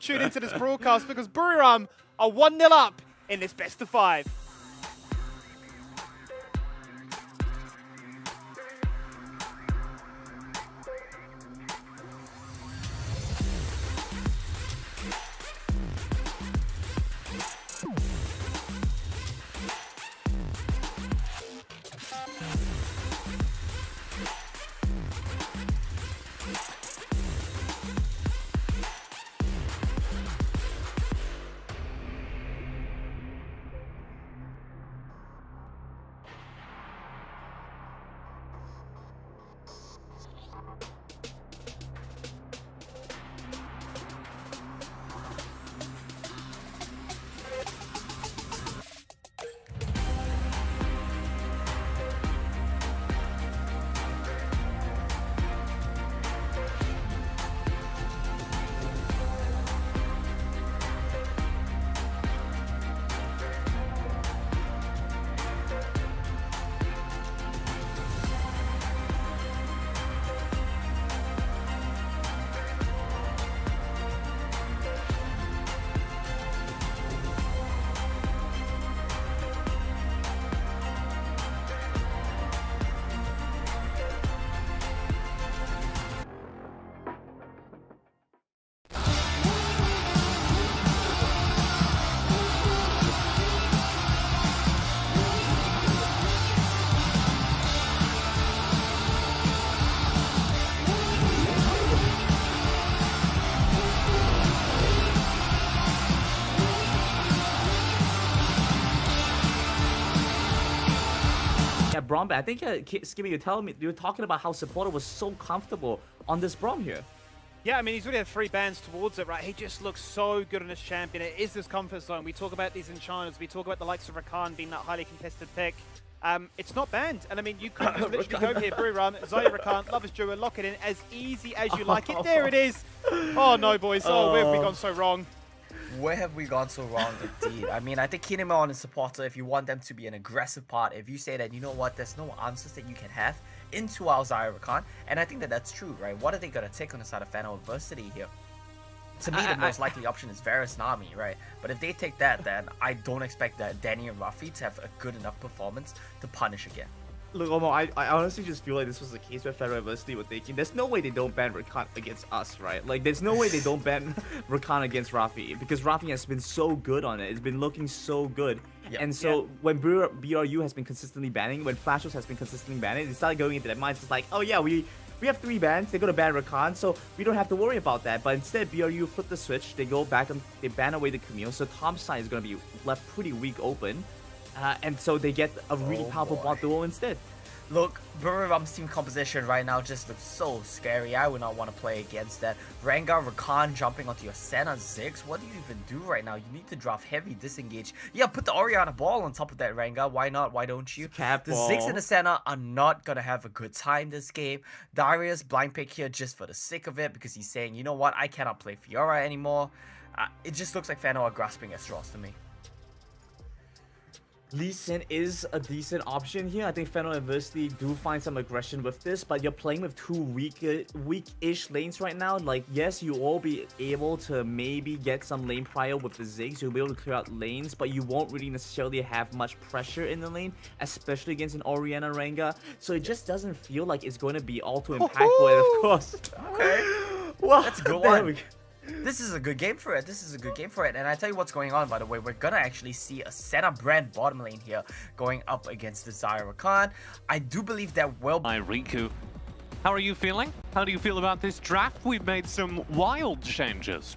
tune into this broadcast because BURIRAM are 1-0 up in this best of 5. Braum, I think Skimmy, you were talking about how Supporter was so comfortable on this Braum here. Yeah, I mean, he's already had 3 bans towards it, right? He just looks so good on his champion. It is this comfort zone. We talk about these enchanters. We talk about the likes of Rakan being that highly contested pick. It's not banned. And I mean, you could literally go here, BURIRAM, Zaya Rakan, Lovers Duo, lock it in as easy as you like it. There it is. Oh, no, boys. Oh, where have we gone so wrong? Where have we gone so wrong indeed? I mean, I think Kinemon is Supporter, if you want them to be an aggressive part, if you say that, you know what, there's no answers that you can have into our Zaya Rakan, and I think that that's true, right? What are they going to take on the side of FENNEL Adversity here? To me, the most likely option is Varus Nami, right? But if they take that, then I don't expect that Danny and Rafi to have a good enough performance to punish again. Look, Omo, I honestly just feel like this was the case where FENNEL Adversity were thinking, there's no way they don't ban Rakan against us, right? Like, there's no way they don't ban Rakan against Rafi, because Rafi has been so good on it. It's been looking so good. Yep. And so when BRU has been consistently banning, when Flashos has been consistently banning, they started going into their minds, it's like, oh yeah, we have 3 bans, they're going to ban Rakan, so we don't have to worry about that. But instead, BRU flip the switch, they go back and they ban away the Camille, so Tom's side is going to be left pretty weak open. And so they get a really powerful bot duo instead. Look, BURIRAM's team composition right now just looks so scary. I would not want to play against that. Rengar, Rakan jumping onto your Senna, Ziggs. What do you even do right now? You need to draft heavy, disengage. Yeah, put the Orianna ball on top of that Rengar. Why not? Why don't you? The Ziggs and the Senna are not going to have a good time this game. Darius blind pick here just for the sake of it because he's saying, you know what, I cannot play Fiora anymore. It just looks like FENNEL are grasping at straws to me. Lee Sin is a decent option here. I think FENNEL Adversity do find some aggression with this, but you're playing with 2 weak-ish lanes right now. Like, yes, you will be able to maybe get some lane prior with the Ziggs. You'll be able to clear out lanes, but you won't really necessarily have much pressure in the lane, especially against an Orianna Rengar. So it just doesn't feel like it's going to be all too impactful, and of course. Okay. Well, that's a good one. This is a good game for it. This is a good game for it. And I tell you what's going on, by the way. We're going to actually see a Senna brand bottom lane here going up against the Zaya Rakan. I do believe that will... Hi, Riku. How are you feeling? How do you feel about this draft? We've made some wild changes.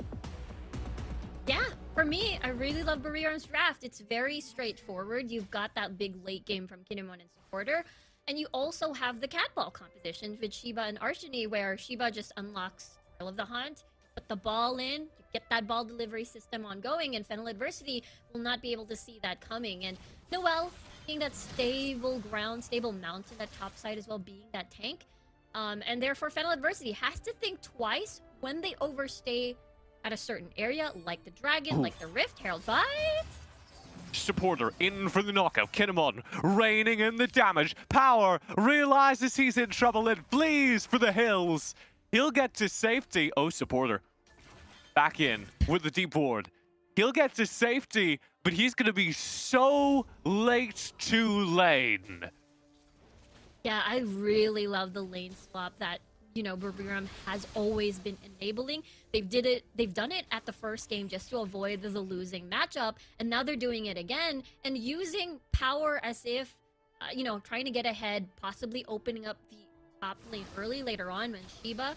Yeah, for me, I really love BURIRAM's draft. It's very straightforward. You've got that big late game from Kinemon and Supporter. And you also have the cat ball competition with Shiba and Archony, where Shiba just unlocks Trail of the Hunt, put the ball in, you get that ball delivery system ongoing, and FENNEL Adversity will not be able to see that coming. And Noelle being that stable ground, stable mountain at top side as well, being that tank. And therefore FENNEL Adversity has to think twice when they overstay at a certain area, like the Dragon, like the Rift, Herald Bite. Supporter in for the knockout. Kinemon raining in the damage. Power realizes he's in trouble and flees for the hills. He'll get to safety. Oh, Supporter. back in with the deep ward. He'll get to safety, but he's going to be so late to lane. Yeah, I really love the lane swap that, you know, BURIRAM has always been enabling. They've done it at the first game just to avoid the losing matchup, and now they're doing it again and using power as if, you know, trying to get ahead, possibly opening up the top lane early later on when Shiba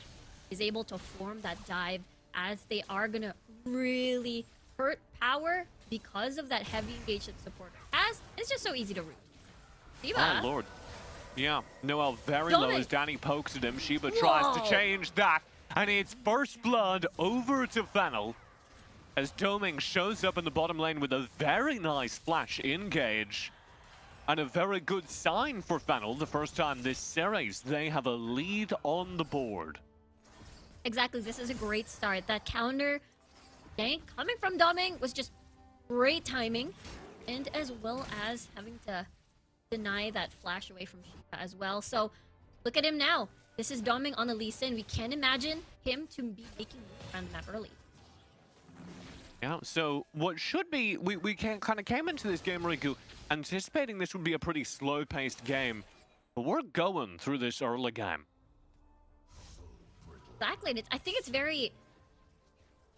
is able to form that dive, as they are gonna really hurt power because of that heavy engage that supporter has. It's just so easy to root. Shiba. Oh, Lord. Yeah, Noel very low as Danny pokes at him. Shiba tries to change that, and it's first blood over to FENNEL as Doming shows up in the bottom lane with a very nice flash engage. And a very good sign for FENNEL. The first time this series, they have a lead on the board. Exactly, this is a great start. That counter gank coming from Doming was just great timing, and as well as having to deny that flash away from Shiba as well. So look at him now. This is Doming on the Lee Sin. We can't imagine him to be making moves around the map early. Yeah, so what should be, we kind of came into this game, Riku, anticipating this would be a pretty slow-paced game, but we're going through this early game. Exactly, and I think it's very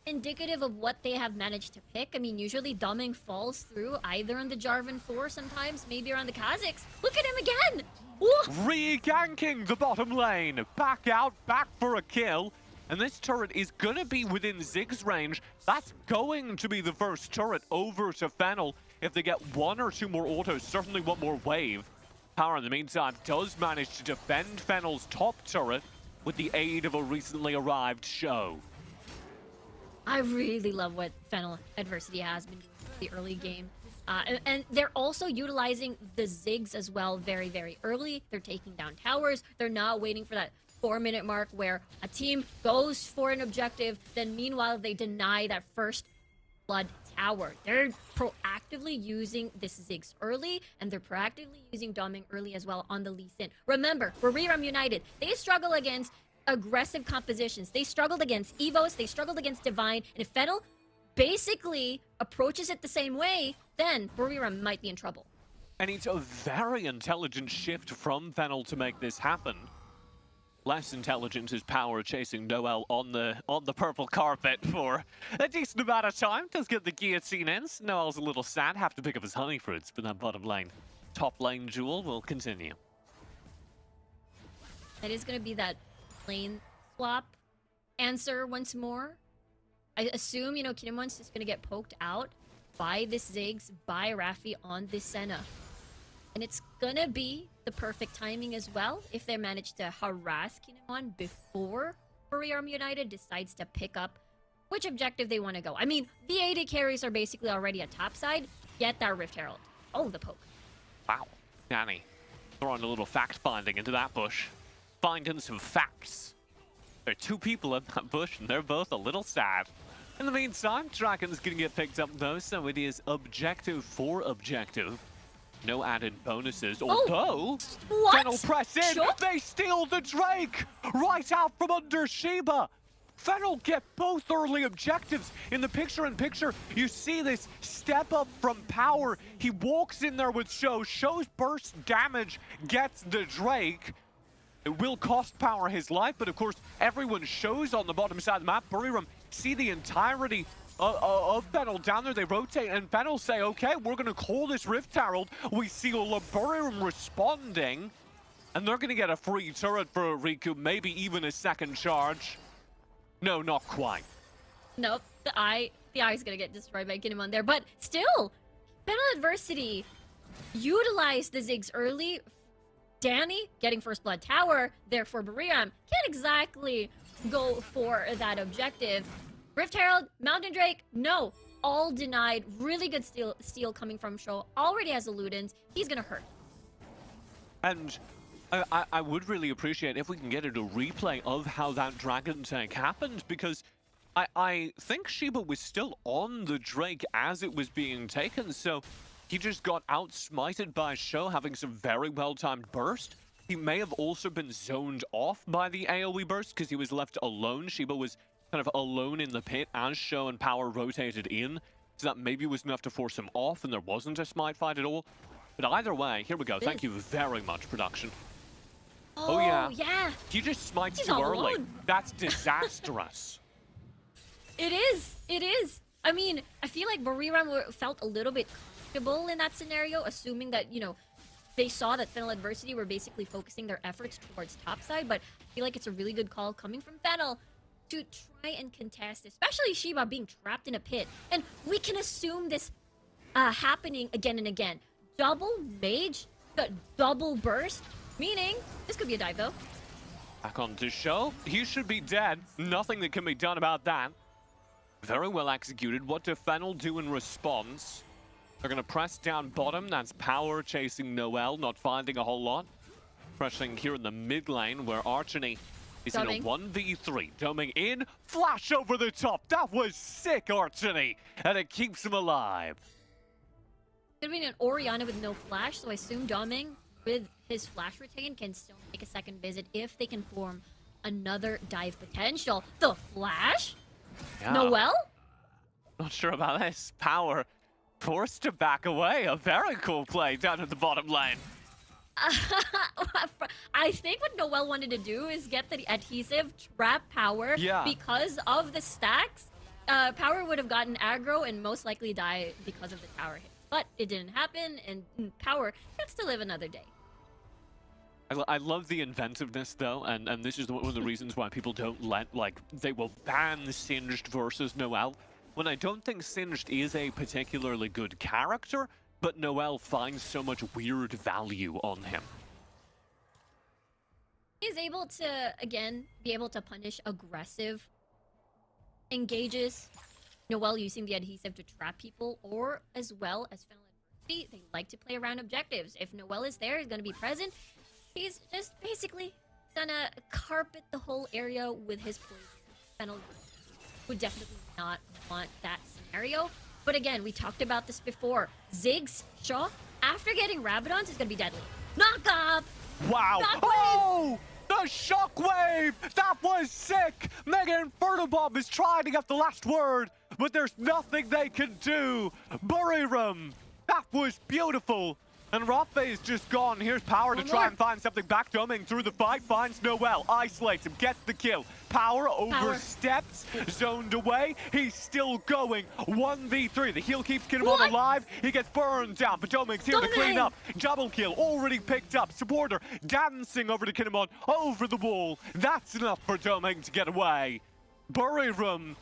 indicative of what they have managed to pick. I mean, usually Doming falls through either on the Jarvan 4, sometimes maybe around the Kazakhs. Look at him again! Ooh. Re-ganking the bottom lane, back out, back for a kill. And this turret is gonna be within Zig's range. That's going to be the first turret over to FENNEL. If they get one or two more autos, certainly one more wave. Power, in the meantime, does manage to defend FENNEL's top turret with the aid of a recently arrived show. I really love what FENNEL Adversity has been doing in the early game. And they're also utilizing the Ziggs as well very, very early. They're taking down towers. They're not waiting for that 4-minute mark where a team goes for an objective, then meanwhile they deny that first blood tower. They're proactively using this Ziggs early, and they're proactively using Doming early as well on the Lee Sin. Remember, BURIRAM United, they struggle against aggressive compositions. They struggled against Evos, they struggled against Divine, and if FENNEL basically approaches it the same way, then BURIRAM might be in trouble. And it's a very intelligent shift from FENNEL to make this happen. Less intelligent is Power chasing Noel on the purple carpet for a decent amount of time. Does get the guillotine in. Noel's a little sad, have to pick up his honey fruits, but that bottom lane, top lane duel will continue. That is going to be that lane swap answer once more. I assume, you know, Kinemon's just going to get poked out by this Ziggs, by Raffi on this Senna. And it's gonna be the perfect timing as well if they manage to harass Kinemon before BURIRAM United decides to pick up which objective they want to go. I mean, the AD carries are basically already at top side, get that Rift Herald. Oh, the poke. Wow. Danny throwing a little fact-finding into that bush. Finding some facts. There are two people in that bush and they're both a little sad. In the meantime, Dragon's gonna get picked up though, so it is objective for objective. No added bonuses, although FENNEL press in, Sure. They steal the Drake right out from under Shiba. FENNEL get both early objectives. In the picture-in-picture, you see this step up from Power. He walks in there with Show's burst damage, gets the Drake. It will cost Power his life, but of course, everyone shows on the bottom side of the map. BURIRAM see the entirety of FENNEL down there. They rotate, and FENNEL say, okay, we're going to call this Rift Herald. We see BURIRAM responding, and they're going to get a free turret for Riku, maybe even a second charge. No, not quite. Nope, the eye is gonna get destroyed by Kinemon there, but still, FENNEL Adversity utilized the Ziggs early. Danny getting first blood tower, therefore BURIRAM can't exactly go for that objective. Rift Herald, Mountain Drake, no, all denied. Really good steal coming from Show. Already has a Ludens. He's gonna hurt. And I would really appreciate if we can get a replay of how that dragon tank happened, because I think Shiba was still on the Drake as it was being taken, so he just got outsmited by Show, having some very well-timed burst. He may have also been zoned off by the AoE burst because he was left alone. Shiba was kind of alone in the pit as Show and Power rotated in. So that maybe was enough to force him off and there wasn't a smite fight at all. But either way, here we go. Thank you very much, production. Oh yeah. Yeah. He just smites He's too all early. alone. That's disastrous. It is. It is. I mean, I feel like BURIRAM felt a little bit comfortable in that scenario, assuming that, you know, they saw that FENNEL Adversity were basically focusing their efforts towards topside, but I feel like it's a really good call coming from FENNEL to try and contest, especially Shiba being trapped in a pit. And we can assume this happening again and again. Double mage, the double burst, meaning this could be a dive though. Back on to Show. He should be dead. Nothing that can be done about that. Very well executed. What do FENNEL do in response? They're going to press down bottom. That's Power chasing Noel, not finding a whole lot. Pressing here in the mid lane where Archony is in a 1v3. Doming in. Flash over the top. That was sick, Archony. And it keeps him alive. Could be an Orianna with no flash, so I assume Doming with his flash retain can still make a second visit if they can form another dive potential. The flash? Yeah. Noel? Not sure about this. Power forced to back away. A very cool play down at the bottom lane. I think what Noel wanted to do is get the adhesive, trap Power. Yeah. Because of the stacks, Power would have gotten aggro and most likely die because of the tower hit. But it didn't happen, and Power gets to live another day. I love the inventiveness, though, and this is one of the reasons why people don't let, like, they will ban Singed versus Noel. When I don't think Singed is a particularly good character, but Noel finds so much weird value on him. He's able to, again, be able to punish aggressive engages. Noel using the adhesive to trap people, or as well as FENNEL Adversity, they like to play around objectives. If Noel is there, he's going to be present. He's just basically gonna carpet the whole area with his poison. FENNEL would definitely not want that scenario. But again, we talked about this before. Ziggs, Shaw, after getting Rabadons, is gonna be deadly. Knock up! Wow! Shockwave! Oh! The shockwave! That was sick! Mega Inferno Bomb is trying to get the last word, but there's nothing they can do. BURIRAM! That was beautiful! And Rafe is just gone. Here's Power to try and find something back. Doming through the fight, finds Noel, isolates him, gets the kill. Power oversteps, zoned away. He's still going. 1v3. The heal keeps Kinemon alive. He gets burned down, but Doming's here to clean up. Double kill already picked up. Supporter dancing over to Kinemon, over the wall. That's enough for Doming to get away. BURIRAM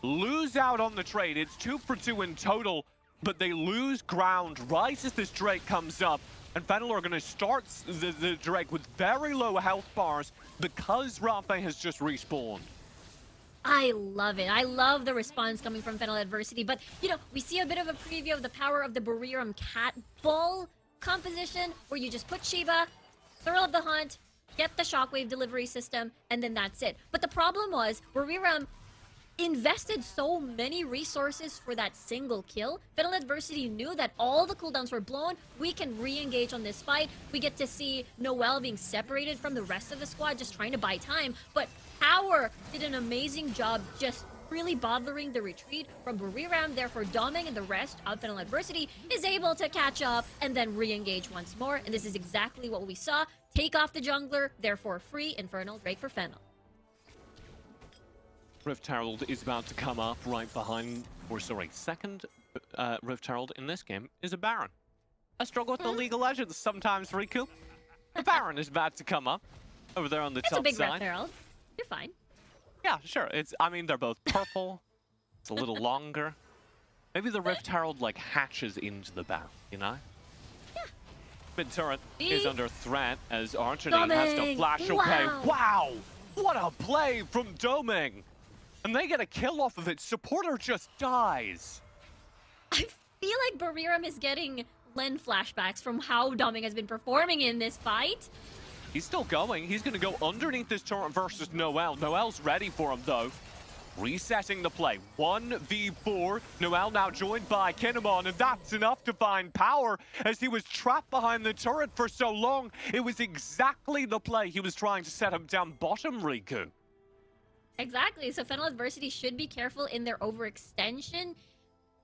lose out on the trade. It's 2 for 2 in total. But they lose ground right as this Drake comes up. And FENNEL are going to start the Drake with very low health bars because Rafe has just respawned. I love it. I love the response coming from FENNEL Adversity. But, you know, we see a bit of a preview of the power of the BURIRAM cat ball composition, where you just put Shiba, Thrill of the Hunt, get the shockwave delivery system, and then that's it. But the problem was, BURIRAM invested so many resources for that single kill. FENNEL Adversity knew that all the cooldowns were blown. We can re-engage on this fight. We get to see Noel being separated from the rest of the squad, just trying to buy time. But Power did an amazing job just really bothering the retreat from BURIRAM. Therefore, Doming and the rest of FENNEL Adversity is able to catch up and then re-engage once more. And this is exactly what we saw. Take off the jungler, therefore free Infernal Drake for FENNEL. Rift Herald is about to come up right behind, or sorry, second Rift Herald in this game is a Baron. I struggle with the League of Legends sometimes, Riku. The Baron is about to come up over there on the top side. It's a big Rift Herald. You're fine. Yeah, sure. I mean, they're both purple. It's a little longer. Maybe the Rift Herald, like, hatches into the Baron, you know? Yeah. Mid turret is under threat as Archony Doming! has to flash away. Wow! Wow! What a play from Doming! And they get a kill off of it. Supporter just dies. I feel like BURIRAM is getting Len flashbacks from how Doming has been performing in this fight. He's still going. He's going to go underneath this turret versus Noel. Noel's ready for him, though. Resetting the play. 1v4. Noel now joined by Kinemon, and that's enough to find Power as he was trapped behind the turret for so long. It was exactly the play he was trying to set him down bottom, Riku. Exactly. So FENNEL Adversity should be careful in their overextension.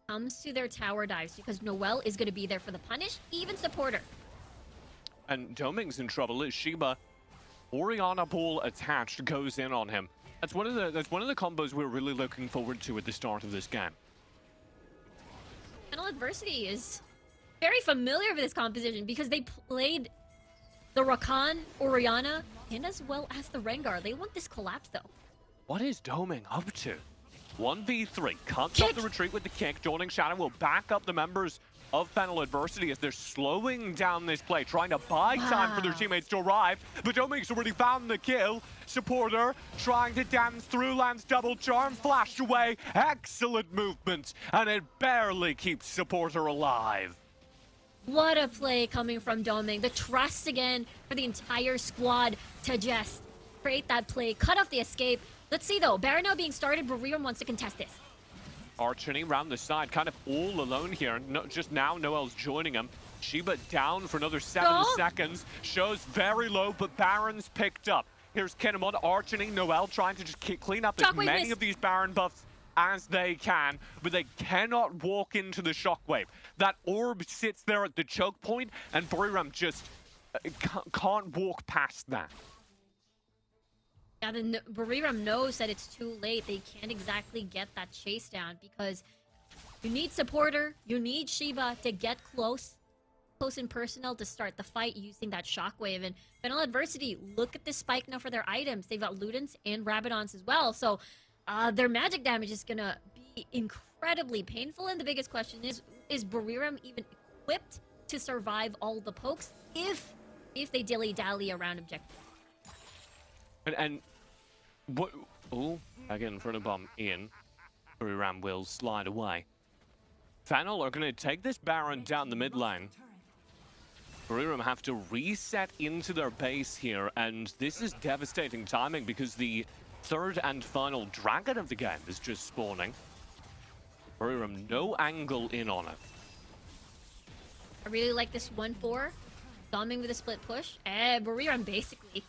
Comes to their tower dives because Noel is going to be there for the punish, even supporter. And Doming's in trouble. Is Sheba Orianna ball attached goes in on him. That's one of the combos we're really looking forward to at the start of this game. FENNEL Adversity is very familiar with this composition because they played the Rakan, Orianna, and as well as the Rengar. They want this collapse though. What is Doming up to? 1v3, cuts off the retreat with the kick. Dawning Shadow will back up the members of FENNEL Adversity as they're slowing down this play, trying to buy time for their teammates to arrive. But Doming's already found the kill. Supporter trying to dance through, lands double charm, flashed away. Excellent movement, and it barely keeps Supporter alive. What a play coming from Doming. The trust again for the entire squad to just create that play, cut off the escape. Let's see though, Baron now being started, BURIRAM wants to contest this. Archony round the side, kind of all alone here. Just now, Noel's joining him. Sheba down for another 7 seconds. Shows very low, but Baron's picked up. Here's Kinemon, Archony, Noel trying to just clean up as many of these Baron buffs as they can, but they cannot walk into the Shockwave. That orb sits there at the choke point, and BURIRAM just can't walk past that. Yeah, the BURIRAM knows that it's too late. They can't exactly get that chase down because you need Supporter, you need Sheba to get close in personnel to start the fight using that Shockwave. And FENNEL Adversity, look at this spike now for their items. They've got Ludens and Rabadons as well. So their magic damage is going to be incredibly painful. And the biggest question is BURIRAM even equipped to survive all the pokes if they dilly-dally around objective? And what? Oh, again, front of bomb in. BURIRAM will slide away. FENNEL are going to take this Baron down the mid lane. BURIRAM have to reset into their base here, and this is devastating timing because the third and final dragon of the game is just spawning. BURIRAM no angle in on it. I really like this 1-4. Doming with a split push. BURIRAM basically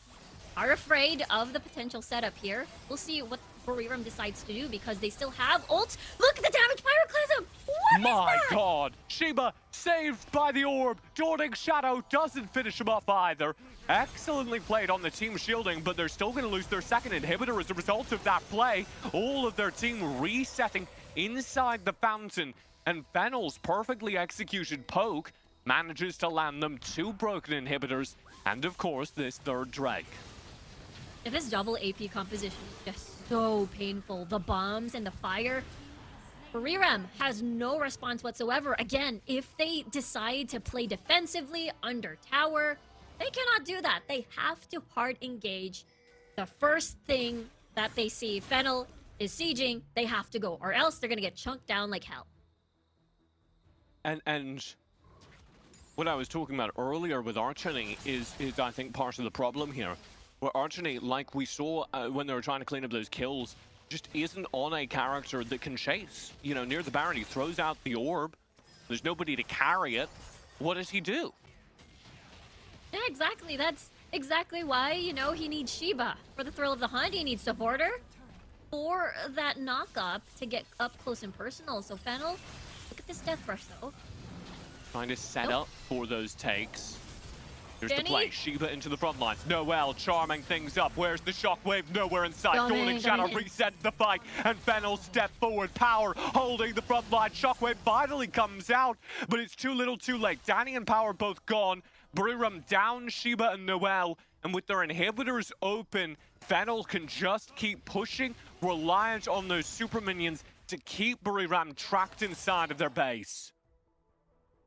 are afraid of the potential setup here. We'll see what BURIRAM decides to do because they still have ult. Look at the damage Pyroclasm! What My is that? God! Sheba saved by the orb. Dawning Shadow doesn't finish him off either. Excellently played on the team shielding, but they're still going to lose their second inhibitor as a result of that play. All of their team resetting inside the fountain, and FENNEL's perfectly executed poke manages to land them 2 broken inhibitors, and of course this third Drake. If this double AP composition is just so painful, the bombs and the fire, BURIRAM has no response whatsoever. Again, if they decide to play defensively under tower, they cannot do that. They have to hard engage. The first thing that they see, FENNEL is sieging, they have to go, or else they're gonna get chunked down like hell. And what I was talking about earlier with Archony is I think part of the problem here. Where Archony, like we saw when they were trying to clean up those kills, just isn't on a character that can chase. You know, near the Baron, he throws out the orb. There's nobody to carry it. What does he do? Yeah, exactly. That's exactly why, you know, he needs Sheba. For the thrill of the hunt, he needs Supporter. For that knock-up to get up close and personal. So FENNEL, look at this death rush though. Trying to set up for those takes. Here's the Jenny? play, Sheba into the front lines. Noel charming things up. Where's the Shockwave? Nowhere in sight. Dawning Shadow resets the fight, and FENNEL step forward. Power holding the front line. Shockwave finally comes out, but it's too little too late. Danny and Power both gone. BURIRAM down Sheba and Noel, and with their inhibitors open, FENNEL can just keep pushing, reliant on those super minions to keep BURIRAM trapped inside of their base.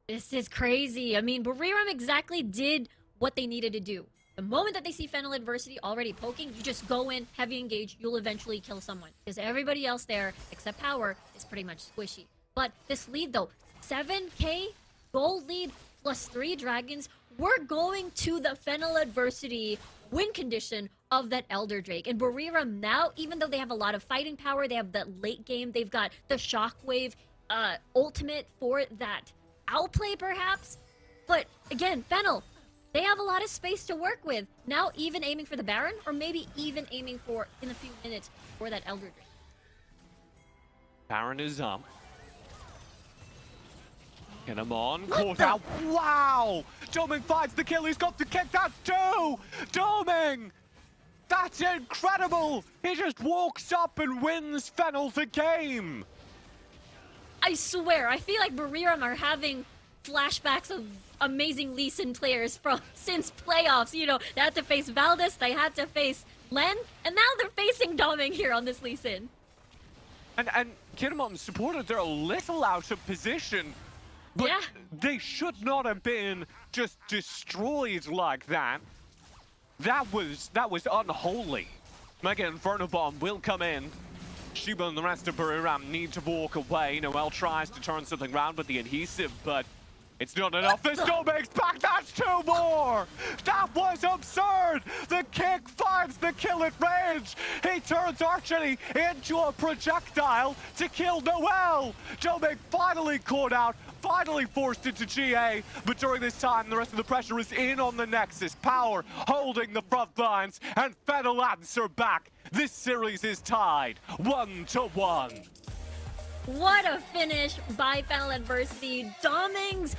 This is crazy. I mean, BURIRAM exactly did what they needed to do. The moment that they see FENNEL Adversity already poking, you just go in, heavy engage, you'll eventually kill someone. Because everybody else there, except Power, is pretty much squishy. But this lead though, 7k gold lead plus 3 dragons, we're going to the FENNEL Adversity win condition of that Elder Drake. And BURIRAM now, even though they have a lot of fighting power, they have that late game, they've got the Shockwave ultimate for that outplay perhaps. But again, FENNEL, they have a lot of space to work with. Now even aiming for the Baron, or maybe even aiming for, in a few minutes, for that Elder Drake. Baron is up. Get him on, caught out. Wow! Doming finds the kill, he's got the kick, that's 2! Doming! That's incredible! He just walks up and wins FENNEL the game! I swear, I feel like BURIRAM are having flashbacks of amazing Lee Sin players from since playoffs. You know, they had to face Valdez, they had to face Len, and now they're facing Doming here on this Lee Sin. And Kinemon supporters, they're a little out of position, but Yeah. they should not have been just destroyed like that. That was unholy. Mega Inferno Bomb will come in. Shiba and the rest of BURIRAM need to walk away. Noel tries to turn something around with the adhesive, but it's not enough. This Doming's back, that's 2 more! That was absurd! The kick finds the kill at range! He turns Archery into a projectile to kill Noel! Doming finally caught out, finally forced into GA, but during this time the rest of the pressure is in on the Nexus. Power holding the front lines, and FENNEL answer back. This series is tied 1-1. What a finish by FENNEL Adversity. Doming's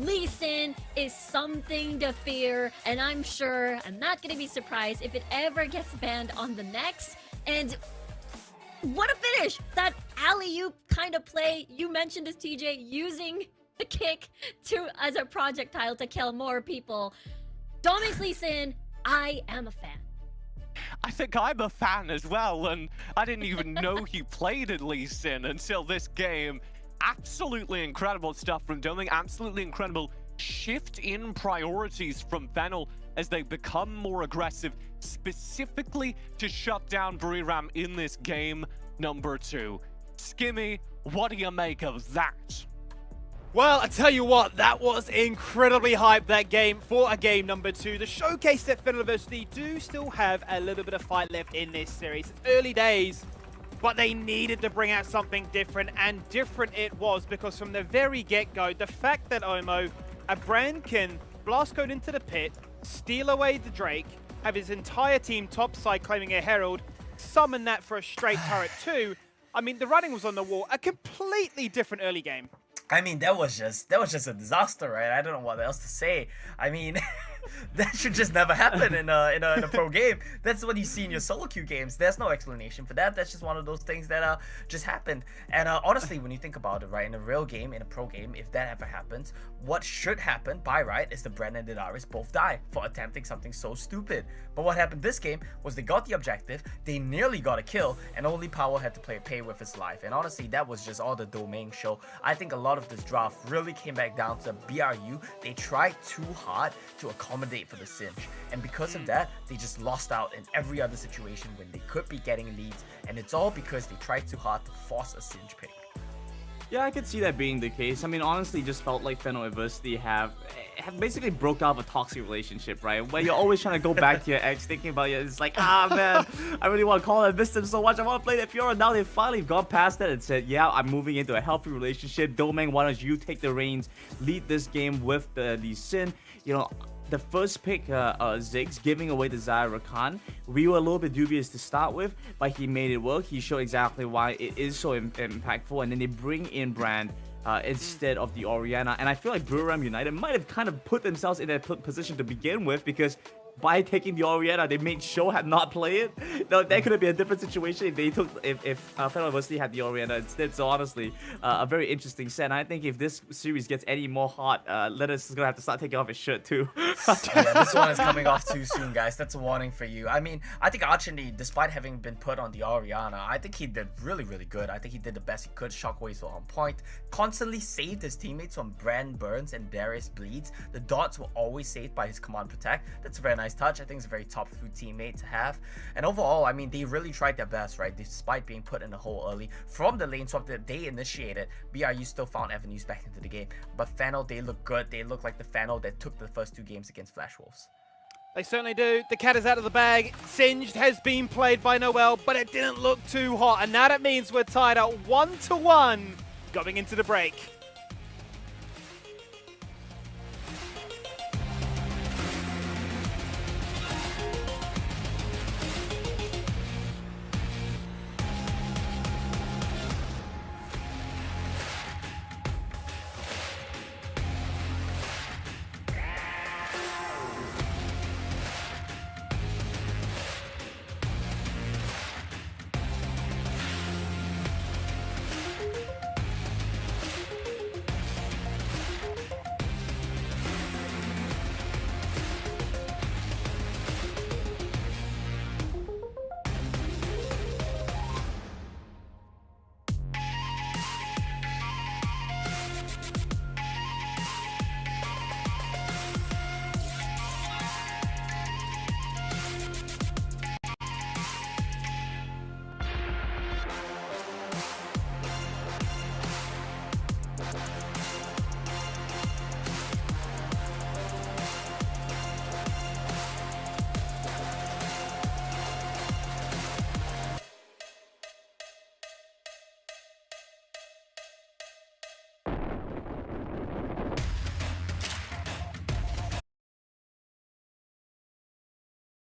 Lee Sin is something to fear, and I'm sure I'm not going to be surprised if it ever gets banned on the next. And what a finish! That alley-oop kind of play, you mentioned this, TJ, using the kick as a projectile to kill more people. Doming's Lee Sin, I am a fan. I think I'm a fan as well, and I didn't even know he played at Lee Sin until this game. Absolutely incredible stuff from Doming, absolutely incredible shift in priorities from FENNEL as they become more aggressive, specifically to shut down BURIRAM in this game number 2. Skimmy, what do you make of that? Well, I tell you what, that was incredibly hype, that game, for a game number 2. The showcase that FENNEL University do still have a little bit of fight left in this series. It's early days, but they needed to bring out something different, and different it was, because from the very get-go, the fact that Omo, a brand, can blast code into the pit, steal away the Drake, have his entire team topside claiming a Herald, summon that for a straight turret too. I mean, the writing was on the wall. A completely different early game. I mean, that was just a disaster, right? I don't know what else to say. I mean, that should just never happen in a pro game. That's what you see in your solo queue games. There's no explanation for that. That's just one of those things that just happened. And honestly, when you think about it, right, in a real game, in a pro game, if that ever happens, what should happen by right is the Bren and the Darius both die for attempting something so stupid. But what happened this game was they got the objective, they nearly got a kill, and only Power had to pay with his life. And honestly, that was just all the Domain show. I think a lot of this draft really came back down to BRU. They tried too hard to accommodate for the Singe, and because of that, they just lost out in every other situation when they could be getting leads, and it's all because they tried too hard to force a Singe pick. Yeah, I could see that being the case. I mean, honestly, just felt like FENNEL Adversity have basically broke off a toxic relationship, right? Where you're always trying to go back to your ex, thinking about it. It's like, man, I really want to call and miss them so much. I want to play that Fiora. Now they've finally gone past that and said, yeah, I'm moving into a healthy relationship. Doming, why don't you take the reins, lead this game with the Sin? You know, the first pick, Ziggs, giving away the Zyra Rakan, we were a little bit dubious to start with, but he made it work. He showed exactly why it is so impactful, and then they bring in Brand instead of the Orianna. And I feel like BURIRAM United might have kind of put themselves in that position to begin with, because by taking the Orianna, they made sure had not play it. No, that could have been a different situation if they took if FENNEL University had the Orianna instead. So honestly, a very interesting set. And I think if this series gets any more hot, Lettuce is gonna have to start taking off his shirt too. Yeah, this one is coming off too soon, guys. That's a warning for you. I mean, I think Archie, despite having been put on the Orianna, I think he did really, really good. I think he did the best he could. Shockwaves were on point. Constantly saved his teammates from Brand burns and Darius bleeds. The dots were always saved by his command protect. That's a very nice touch. I think it's a very top 3 teammate to have. And overall, I mean, they really tried their best, right? Despite being put in the hole early. From the lane swap that they initiated, BRU still found avenues back into the game. But FENNEL, they look good. They look like the FENNEL that took the first 2 games against Flash Wolves. They certainly do. The cat is out of the bag. Singed has been played by Noel, but it didn't look too hot. And now that means we're tied at 1-1 going into the break.